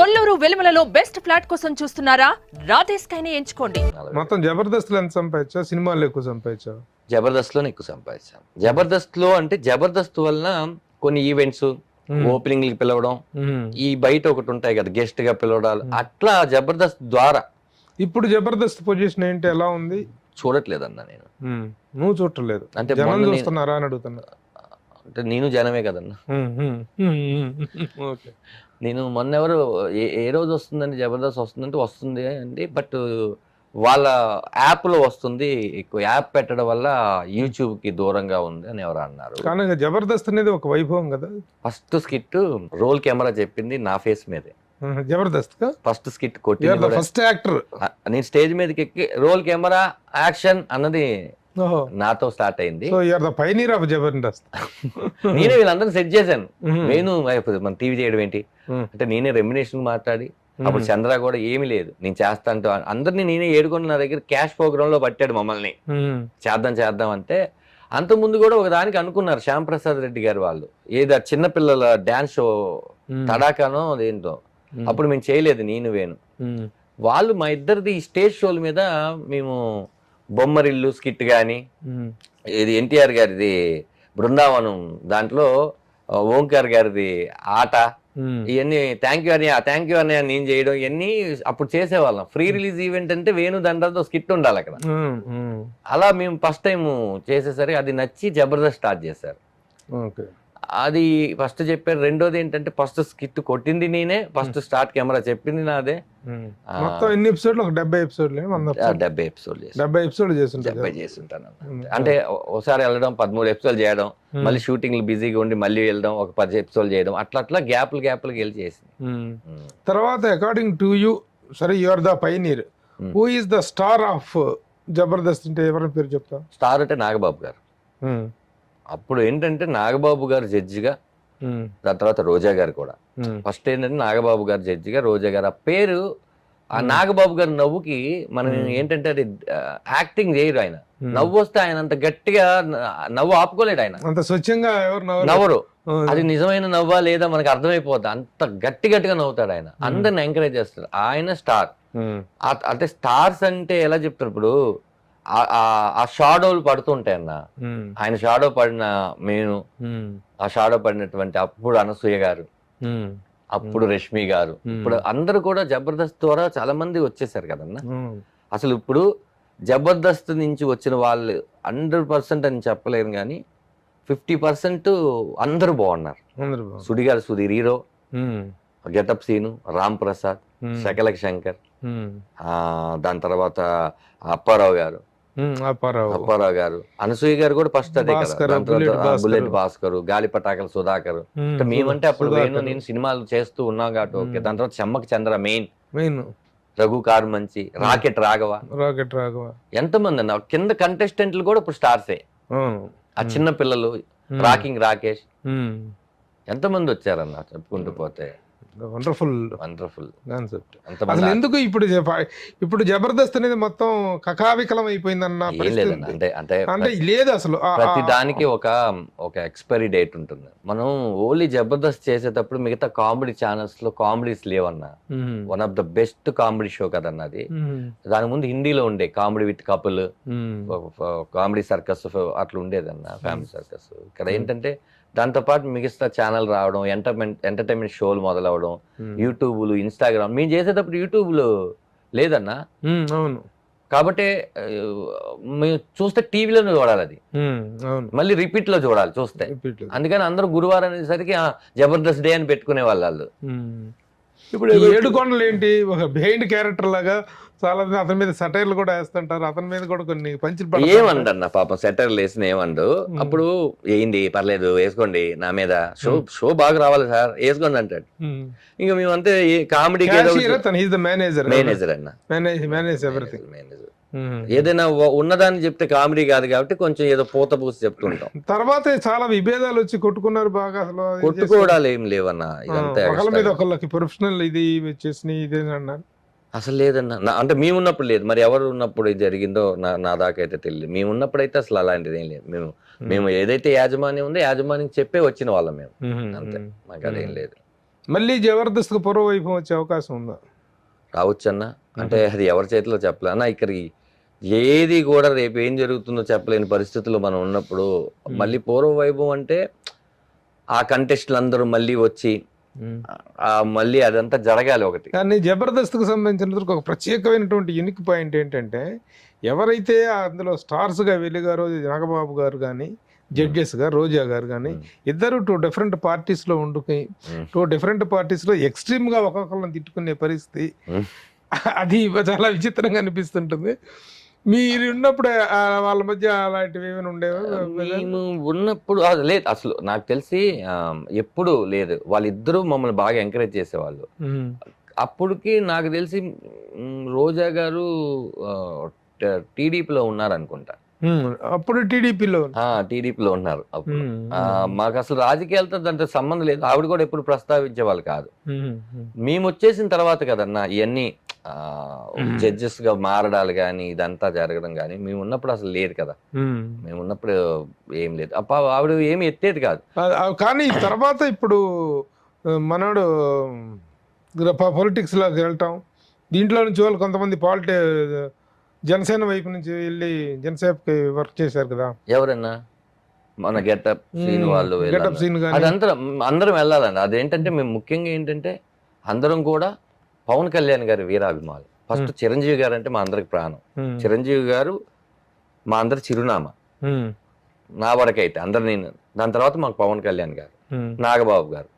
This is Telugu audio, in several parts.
కొల్లూరు వెలుమలలో బెస్ట్ ఫ్లాట్ కోసం చూస్తున్నారా? రాధేశ్ కైనే ఎంచుకోండి. మొత్తం జబర్దస్త్ లో ఎంత సంపాదించా, సినిమాల్లో ఎక్కువ సంపాదించా? జబర్దస్త్ లోనే ఎక్కువ సంపాదించాను. జబర్దస్త్ లో అంటే జబర్దస్త్ వలన కొన్ని ఈవెంట్స్ ఓపెనింగ్ పిలవడం, ఈ బయట ఒకటి ఉంటాయి కదా గెస్ట్ గా పిలవడాలు, అట్లా జబర్దస్త్ ద్వారా. ఇప్పుడు జబర్దస్త్ పొజిషన్ ఏంటి, ఎలా ఉంది? చూడట్లేదన్నా నేను. నువ్వు చూడలేదు అంటే జనం చూస్తున్నారా అని అడుగుతున్నా. అంటే నేను జనమే కదన్నా. నేను మొన్న ఎవరు ఏ రోజు వస్తుందండి జబర్దస్త్ వస్తుందంటే వస్తుంది అండి, బట్ వాళ్ళ యాప్ లో వస్తుంది, ఎక్కువ యాప్ పెట్టడం వల్ల యూట్యూబ్ కి దూరంగా ఉంది అని ఎవరు అన్నారు. కానీ జబర్దస్త్ అనేది ఒక వైభవం కదా. ఫస్ట్ స్కిట్ రోల్ కెమెరా చెప్పింది నా ఫేస్ మీదే. జబర్దస్త్ ఫస్ట్ స్కిట్ కొట్టింది ఫస్ట్ యాక్టర్. నేను స్టేజ్ మీదకి ఎక్కి రోల్ కెమెరా యాక్షన్ అన్నది నాతో స్టార్ట్ అయింది. Pioneer of Jabardasth. నేనే వీళ్ళందరినీ సెట్ చేశాను. నేను మన టీవీ చేయడం ఏంటి అంటే నేనే రెమ్యునేషన్ మాట్లాడి, అప్పుడు చంద్ర కూడా ఏమీ లేదు నేను చేస్తా అంటూ అందరినీ నేనే ఏడుకొని నా దగ్గర క్యాష్ ప్రోగ్రామ్ లో పట్టాడు మమ్మల్ని. చేద్దాం అంటే అంత ముందు కూడా ఒక దానికి అనుకున్నారు శ్యామ్ ప్రసాద్ రెడ్డి గారు వాళ్ళు, ఏదో చిన్నపిల్లల డాన్స్ షో తడాకానో అదేంటో, అప్పుడు మేము చేయలేదు నేను వేణు. వాళ్ళు మా ఇద్దరిది స్టేజ్ షోల మీద మేము బొమ్మరిల్లు స్కిట్ గాని, ఇది ఎన్టీఆర్ గారిది బృందావనం దాంట్లో ఓంకార్ గారిది ఆట, ఇవన్నీ థ్యాంక్ యూ అని నేను చేయడం, ఇవన్నీ అప్పుడు చేసేవాళ్ళం. ఫ్రీ రిలీజ్ ఈవెంట్ అంటే వేణు దండతో స్కిట్ ఉండాలి అక్కడ. అలా మేము ఫస్ట్ టైం చేసేసరికి అది నచ్చి జబర్దస్త్ స్టార్ట్ చేశారు. అది ఫస్ట్ చెప్పారు. రెండోది ఏంటంటే ఫస్ట్ స్కిట్ కొట్టింది నేనే, ఫస్ట్ స్టార్ట్ కెమెరా చెప్పింది నాదే. మొత్తం ఎన్ని ఎపిసోడ్లు? 70 ఎపిసోడ్లు. 70 ఎపిసోడ్లు చేస్తుంటాను. అంటే ఒకసారి వెళ్ళడం 13 ఎపిసోడ్లు చేయడం, మళ్ళీ షూటింగ్ బిజీగా ఉండి మళ్ళీ వెళ్ళడం, ఒక 10 ఎపిసోడ్లు చేయడం, అట్లా గ్యాప్లు వెళ్ళి చేసింది. తర్వాత అకార్డింగ్ టు యూ, సరే you are the pioneer, who is the star of Jabardasth అంటే ఎవరి పేరు చెప్తా? స్టార్ అంటే నాగబాబు గారు. అప్పుడు ఏంటంటే నాగబాబు గారు జడ్జిగా, దాని తర్వాత రోజా గారు కూడా. ఫస్ట్ ఏంటంటే నాగబాబు గారు జడ్జిగా, రోజా గారు. ఆ పేరు ఆ నాగబాబు గారి నవ్వుకి మనం ఏంటంటే అది యాక్టింగ్ చేయరు ఆయన. నవ్వు వస్తే ఆయన అంత గట్టిగా నవ్వు ఆపుకోలేడు ఆయన, అంత స్వచ్ఛంగా నవ్వరు. అది నిజమైన నవ్వా లేదా మనకు అర్థమైపోద్ది, అంత గట్టిగా నవ్వుతాడు ఆయన. అందరిని ఎంకరేజ్ చేస్తాడు. ఆయన స్టార్. అంటే స్టార్స్ అంటే ఎలా చెప్తారు, ఇప్పుడు ఆ షాడోలు పడుతుంటాయి అన్న, ఆయన షాడో పడిన నేను, ఆ షాడో పడినటువంటి అప్పుడు అనసూయ గారు, అప్పుడు రష్మి గారు, ఇప్పుడు అందరూ కూడా జబర్దస్త్ ద్వారా చాలా మంది వచ్చేసారు కదన్న. అసలు ఇప్పుడు జబర్దస్త్ నుంచి వచ్చిన వాళ్ళు 100% అని చెప్పలేను కానీ 50% అందరూ బాగున్నారు. సుడిగారు సుధీర్ హీరో, గెటప్ సీను, రామ్ ప్రసాద్, శకలక శంకర్, దాని తర్వాత అప్పారావు గారు, అనసూయ గారు కూడా ఫస్ట్ అదే కదా, బుల్లెట్ భాస్కర్, గాలి పటాకల సుధాకర్. మేమంటే అప్పుడు నేను సినిమాలు చేస్తూ ఉన్నాం కాబట్టి ఓకే. దాని తర్వాత చెమ్మక చంద్ర మెయిన్, రఘు కార్మంచి, రాకెట్ రాఘవ, ఎంతమంది అన్న కింద కంటెస్టెంట్లు కూడా ఇప్పుడు స్టార్సే. ఆ చిన్న పిల్లలు, రాకింగ్ రాకేష్, ఎంతమంది వచ్చారన్న చెప్పుకుంటూ పోతే. Wonderful concept. అసలు ఎందుకు ఇప్పుడు జబర్దస్త్ అనేది మొత్తం కకావికలం అయిపోయిందన్న అంటే లేదు అసలు. ప్రతి దానికి ఒక ఎక్స్పైరీ డేట్ ఉంటుంది. మనం ఓన్లీ జబర్దస్త్ చేసేటప్పుడు మిగతా కామెడీ ఛానల్స్ లో కామెడీస్ లేవన్నా. One of the best comedy show కదన్న అది. దాని ముందు హిందీలో ఉండే comedy with couple, comedy circus అట్లా ఉండేదన్న, ఫ్యామిలీ సర్కస్. ఇక్కడ ఏంటంటే దాంతో పాటు మిగతా ఛానల్ రావడం, ఎంటర్టైన్మెంట్ షోలు మొదలవడం, యూట్యూబ్లు, ఇన్స్టాగ్రామ్. మేము చేసేటప్పుడు యూట్యూబ్లు లేదన్నా. అవును. కాబట్టి మేము చూస్తే టీవీలోనే చూడాలి, అది మళ్ళీ రిపీట్ లో చూడాలి చూస్తే. అందుకని అందరూ గురువారం అనేసరికి జబర్దస్త్ డే అని పెట్టుకునే వాళ్ళు. ఇప్పుడు ఏడుకొండలు ఏంటి, ఒక బిహైండ్ క్యారెక్టర్ లాగా చాలా అతని మీద సెటైర్లు కూడా వేస్తుంటారు, అతని మీద కూడా కొన్ని పంచులు. ఏమండన్న పాపం సెటైర్లు వేసిన ఏమండు, అప్పుడు ఏంది పర్లేదు వేసుకోండి నా మీద, షో బాగా రావాలి సార్ వేసుకోండి అంటాడు. ఇంకా మేమంతే కామెడీ మేనేజర్ అన్న, మేనేజ్ ఎవ్రీథింగ్. ఏదైనా ఉన్నదాన్ని చెప్తే కామెడీ కాదు కాబట్టి కొంచెం ఏదో పూత పూసి చెప్తుంటాం. తర్వాత చాలా విభేదాలు వచ్చి కొట్టుకున్నారు బాగా. అసలు కొట్టుకోవడాలు ఏం లేవన్నా, ఇదంతా ఒకళ్ళ మీద ఒకళ్ళకి ప్రొఫెషనల్ ఇది వచ్చేసి ఇదే అన్నారు. అసలు లేదన్న, అంటే మేమున్నప్పుడు లేదు, మరి ఎవరు ఉన్నప్పుడు ఇది జరిగిందో నా దాకా అయితే తెలియదు. మేము ఉన్నప్పుడు అయితే అసలు అలాంటిది ఏం లేదు. మేము ఏదైతే యాజమాన్యం ఉందో యాజమాన్యం చెప్పే వచ్చిన వాళ్ళం మేము, అంతే. మాకు అదేం లేదు. మళ్ళీ జబర్దస్త్ పూర్వ వైభవం వచ్చే అవకాశం ఉందా? రావచ్చు అన్న, అంటే అది ఎవరి చేతిలో చెప్పలే అన్న. ఇక్కడికి ఏది కూడా రేపు ఏం జరుగుతుందో చెప్పలేని పరిస్థితుల్లో మనం ఉన్నప్పుడు మళ్ళీ పూర్వ వైభవం అంటే ఆ కంటెస్ట్లు అందరూ మళ్ళీ వచ్చి మళ్ళీ అదంతా జరగాలి ఒకటి. కానీ జబర్దస్త్కు సంబంధించినందుకు ఒక ప్రత్యేకమైనటువంటి యూనిక్ పాయింట్ ఏంటంటే, ఎవరైతే అందులో స్టార్స్గా వెలిగారో నాగబాబు గారు కానీ, జడ్జెస్గా రోజా గారు కానీ, ఇద్దరు 2 డిఫరెంట్ పార్టీస్లో ఉండుకుని 2 డిఫరెంట్ పార్టీస్లో ఎక్స్ట్రీమ్గా ఒక్కొక్కరిని తిట్టుకునే పరిస్థితి, అది చాలా విచిత్రంగా అనిపిస్తుంటుంది. మీరు ఉన్నప్పుడు వాళ్ళ మధ్య అలాంటివి ఏమైనా ఉండేవా? మేము ఉన్నప్పుడు లేదు, అసలు నాకు తెలిసి ఎప్పుడు లేదు. వాళ్ళిద్దరూ మమ్మల్ని బాగా ఎంకరేజ్ చేసేవాళ్ళు. అప్పటికి నాకు తెలిసి రోజా గారు టీడీపీలో ఉన్నారు అనుకుంటా. అప్పుడు టీడీపీలో ఉన్నారు అప్పుడు. మాకు అసలు రాజకీయాలతో దాంతో సంబంధం లేదు. ఆవిడ కూడా ఎప్పుడు ప్రస్తావించే వాళ్ళు కాదు. మేము వచ్చేసిన తర్వాత కదన్నా ఇవన్నీ జడ్జెస్ గా మారడాలు కానీ ఇదంతా జరగడం కానీ. మేము ఉన్నప్పుడు అసలు లేదు కదా. మేము ఉన్నప్పుడు ఏం లేదు. ఆవిడ ఏమి ఎత్తేది కాదు. కానీ తర్వాత ఇప్పుడు మనోడు పొలిటిక్స్ లోకి వెళ్ళటం, దీంట్లో నుంచి వాళ్ళు కొంతమంది జనసేన వైపు నుంచి వెళ్ళి జనసేనకి వర్క్ చేశారు కదా. ఎవరన్నా మన గెటప్ సీన్ వాళ్ళు అందరం వెళ్ళాలండి. అదేంటంటే మేము ముఖ్యంగా ఏంటంటే అందరం కూడా పవన్ కళ్యాణ్ గారి వీరాభిమానులు. ఫస్ట్ చిరంజీవి గారు అంటే మా అందరికి ప్రాణం. చిరంజీవి గారు మా అందరి చిరునామా, నా వరకైతే అందరు. నేను దాని తర్వాత మాకు పవన్ కళ్యాణ్ గారు, నాగబాబు గారు.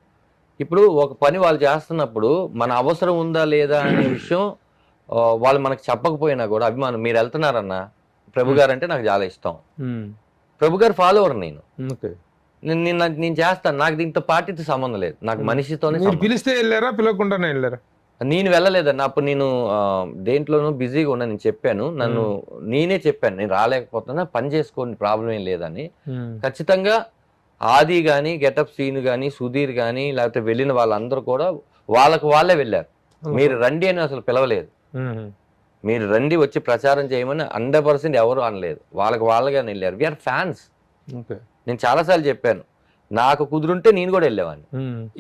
ఇప్పుడు ఒక పని వాళ్ళు చేస్తున్నప్పుడు మన అవసరం ఉందా లేదా అనే విషయం వాళ్ళు మనకు చెప్పకపోయినా కూడా అభిమానం. మీరు వెళ్తున్నారన్నా, ప్రభు గారు అంటే నాకు చాలా ఇష్టం, ప్రభు గారు ఫాలోవర్ నేను చేస్తాను. నాకు దీంతో పార్టీతో సంబంధం లేదు, నాకు మనిషితోనే. పిలిస్తే వెళ్ళారా, పిలవకుండానే వెళ్ళారా? నేను వెళ్ళలేదన్న. అప్పుడు నేను దేంట్లోనూ బిజీగా ఉన్నా. నేను చెప్పాను, నేనే చెప్పాను నేను రాలేకపోతున్నా, పని చేసుకోండి, ప్రాబ్లం ఏం లేదని. ఖచ్చితంగా ఆది కానీ, గెటప్ సీన్ కానీ, సుధీర్ కానీ, లేకపోతే వెళ్ళిన వాళ్ళందరూ కూడా వాళ్ళే వెళ్ళారు. మీరు రండి అని అసలు పిలవలేదు. మీరు రండి వచ్చి ప్రచారం చేయమని 100% ఎవరు అనలేదు. వాళ్ళగానే వెళ్ళారు. We are fans. నేను చాలాసార్లు చెప్పాను, నాకు కుదురుంటే నేను కూడా వెళ్ళేవాడిని.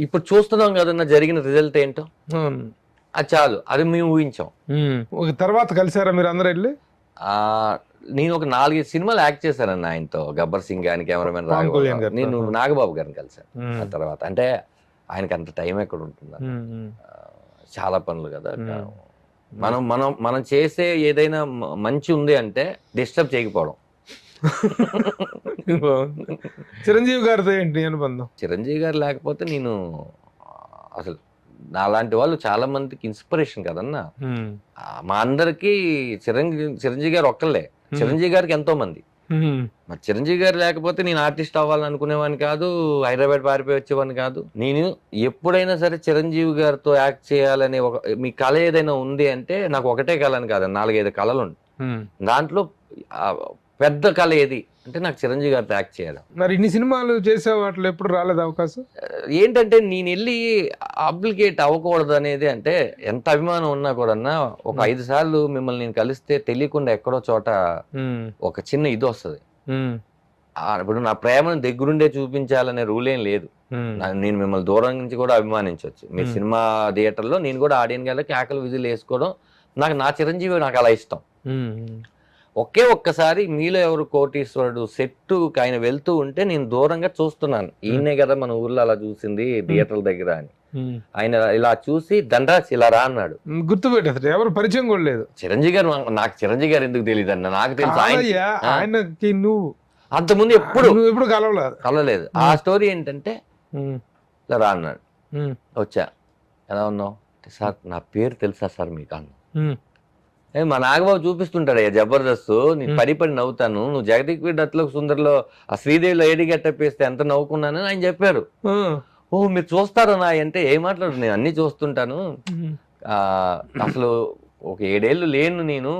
ఇప్పుడు చూస్తున్నాం కదన్నా జరిగిన రిజల్ట్ ఏంటో, అది చాలు. అది మేము ఊహించాం. తర్వాత కలిసారా మీరు అందరూ వెళ్ళి? నేను ఒక 4 సినిమాలు యాక్ట్ చేశానన్న ఆయనతో. గబ్బర్ సింగ్ కానీ, కెమెరామెన్ రాఘవ. నేను నాగబాబు గారిని కలిశాను ఆ తర్వాత. అంటే ఆయనకి అంత టైం ఎక్కడ ఉంటుంది, చాలా పనులు కదా. మనం చేసే ఏదైనా మంచి ఉంది అంటే డిస్టర్బ్ చేయకపోవడం. చిరంజీవి గారితో ఏంటి అనుబంధం? చిరంజీవి గారు లేకపోతే నేను అసలు నాలాంటి వాళ్ళు చాలా మందికి ఇన్స్పిరేషన్ కదన్నా. మా అందరికి చిరంజీవి గారు ఒక్కళ్ళే. చిరంజీవి గారికి ఎంతో మంది. మరి చిరంజీవి గారు లేకపోతే నేను ఆర్టిస్ట్ అవ్వాలని అనుకునేవాడిని కాదు, హైదరాబాద్ పారిపోయి వచ్చేవాడిని కాదు. నేను ఎప్పుడైనా సరే చిరంజీవి గారితో యాక్ట్ చేయాలనే మీ కళ ఏదైనా ఉంది అంటే, నాకు ఒకటే కళ అని కాదు, 4-5 కళలు ఉంటాయి. దాంట్లో పెద్ద కళ ఏది అంటే నాకు చిరంజీవి గారితో యాక్ట్ చేయాలి. మరి ఇన్ని సినిమాలు చేసే వాటిలో ఎప్పుడు రాలేదు అవకాశం? ఏంటంటే నేను వెళ్ళి అప్లికేట్ అవ్వకూడదు అనేది, అంటే ఎంత అభిమానం ఉన్నా కూడా ఒక 5 సార్లు మిమ్మల్ని నేను కలిస్తే తెలియకుండా ఎక్కడో చోట ఒక చిన్న ఇది వస్తుంది. ఇప్పుడు నా ప్రేమను దగ్గరుండే చూపించాలనే రూల్ ఏం లేదు. నేను మిమ్మల్ని దూరం నుంచి కూడా అభిమానించవచ్చు. మీ సినిమా థియేటర్లో నేను కూడా ఆడియన్ గారికి ఆకలి విధులు వేసుకోవడం నా చిరంజీవి నాకు అలా ఇష్టం. ఒక్కసారి మీలో ఎవరు కోటీశ్వరుడు సెట్టు ఆయన వెళ్తూ ఉంటే నేను దూరంగా చూస్తున్నాను. ఈయనే కదా మన ఊర్లో అలా చూసింది థియేటర్ల దగ్గర అని. ఆయన ఇలా చూసి దండరాజ్ ఇలా రా అన్నాడు. గుర్తుపెట్టారు, ఎవరు పరిచయం కూడా లేదు. చిరంజీవి గారు నాకు చిరంజీవి గారు ఎందుకు తెలియదు అన్న, నాకు తెలుసు. ఆయనకి నువ్వు అంతకుముందు ఎప్పుడు కలవలేదు. ఆ స్టోరీ ఏంటంటే ఇలా రా అన్నాడు. వచ్చా, ఎలా ఉన్నావు సార్, నా పేరు తెలుసా సార్ మీకు అన్న. మా నాగబాబు చూపిస్తుంటాడు జబర్దస్త్, నేను పడి నవ్వుతాను. నువ్వు జగదీక్ వీడ్ అట్ల సుందర్లో ఆ శ్రీదేవిలో ఏడి గట్టప్పేస్తే ఎంత నవ్వుకున్నానని ఆయన చెప్పారు. ఓ మీరు చూస్తారా నా అంటే ఏం మాట్లాడు, నేను అన్ని చూస్తుంటాను. అసలు ఒక 7 ఏళ్ళు లేను నేను.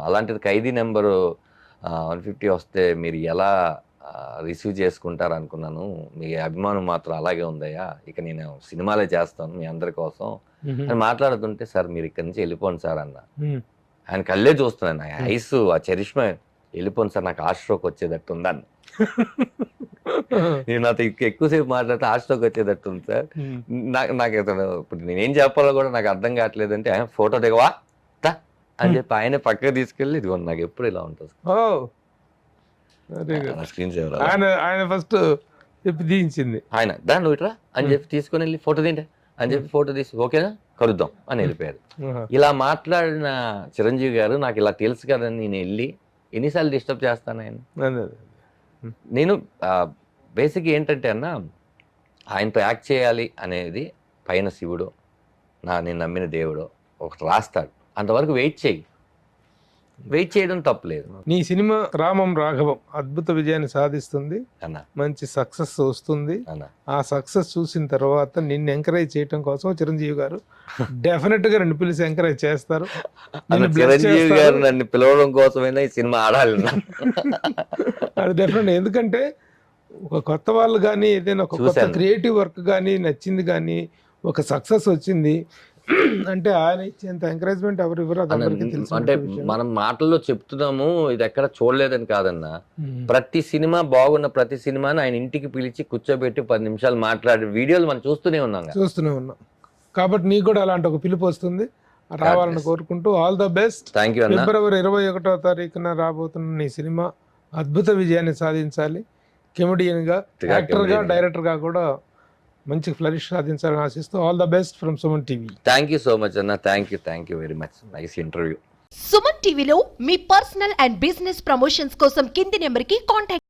అలాంటిది ఖైదీ నెంబరు 150 వస్తే మీరు ఎలా రిసీవ్ చేసుకుంటారు అనుకున్నాను. మీ అభిమానం మాత్రం అలాగే ఉందయ్యా, ఇక నేను సినిమాలే చేస్తాను మీ అందరి కోసం అని మాట్లాడుతుంటే, సార్ మీరు ఇక్కడి నుంచి వెళ్ళిపోండి సార్ అన్న. ఆయన కళ్ళే చూస్తున్నాను, ఐస్ ఆ చరిష్మా వెళ్ళిపోను సార్, నాకు హార్ట్ స్ట్రోక్ వచ్చేటట్టు ఉందని. నేను నాతో ఎక్కువసేపు మాట్లాడితే హార్ట్ స్ట్రోక్ వచ్చేటట్టు ఉంది సార్. నాకు ఇప్పుడు నేనేం చెప్పాలో కూడా నాకు అర్థం కావట్లేదు అంటే, ఫోటో దిగవా అని చెప్పి ఆయన పక్కకు తీసుకెళ్ళి, ఇదిగో నాకు ఎప్పుడు ఇలా ఉంటుంది స్క్రీన్ సేవర్. ఆయన ఫస్ట్ చెప్పి దించింది, ఆయన దాన్ని నువ్వు ఇట్రా అని చెప్పి తీసుకొని వెళ్ళి ఫోటో తింటే అని చెప్పి ఫోటో తీసి ఓకేనా కలుద్దాం అని వెళ్ళిపోయారు. ఇలా మాట్లాడిన చిరంజీవి గారు నాకు ఇలా తెలుసు కదని నేను వెళ్ళి ఎన్నిసార్లు డిస్టర్బ్ చేస్తాను ఆయన. నేను బేసిక్ ఏంటంటే అన్న, ఆయనతో యాక్ట్ చేయాలి అనేది పైన శివుడు, నేను నమ్మిన దేవుడు ఒకటి రాస్తాడు, అంతవరకు వెయిట్ చేయడం తప్పలేదు. నీ సినిమా రామం రాఘవం అద్భుత విజయాన్ని సాధిస్తుంది అన్న, మంచి సక్సెస్ వస్తుంది. అన్న ఆ సక్సెస్ చూసిన తర్వాత నిన్ను ఎంకరేజ్ చేయడం కోసం చిరంజీవి గారు డెఫినెట్ గా నిన్ను పిలిచి ఎంకరేజ్ చేస్తారు. చిరంజీవి గారు నన్ను పిలవడం కోసమైనా ఈ సినిమా ఆడాలి. అది డెఫినెట్, ఎందుకంటే ఒక కొత్త వాళ్ళు కానీ ఏదైనా ఒక కొత్త క్రియేటివ్ వర్క్ కానీ నచ్చింది కానీ ఒక సక్సెస్ వచ్చింది అంటే ఆయన ఇచ్చేంత ఎంకరేజ్మెంట్ ఎవరు ఇవ్వరు. అంటే మనం మాటల్లో చెప్తున్నాము, ఇది ఎక్కడ చూడలేదని కాదన్నా. ప్రతి సినిమా బాగున్న ప్రతి సినిమాని ఆయన ఇంటికి పిలిచి కూర్చోబెట్టి 10 నిమిషాలు మాట్లాడే వీడియోలు మనం చూస్తూనే ఉన్నాం. కాబట్టి నీకు కూడా అలాంటి ఒక పిలుపు వస్తుంది, రావాలని కోరుకుంటూ all the best. Thank you అన్న. ఫిబ్రవరి 21వ తారీఖున రాబోతున్న నీ సినిమా అద్భుత విజయాన్ని సాధించాలి. కెమెడియన్ గా, యాక్టర్ గా, డైరెక్టర్ గా కూడా మంచి ఫ్లరిష్ సాధించాలని ఆశిస్తూ all the best from Suman TV. Thank you so much అన్న. Thank you very much. Nice interview. Suman టీవీలో మీ పర్సనల్ అండ్ బిజినెస్ ప్రమోషన్స్ కోసం కింది నెంబర్కి కాంటాక్ట్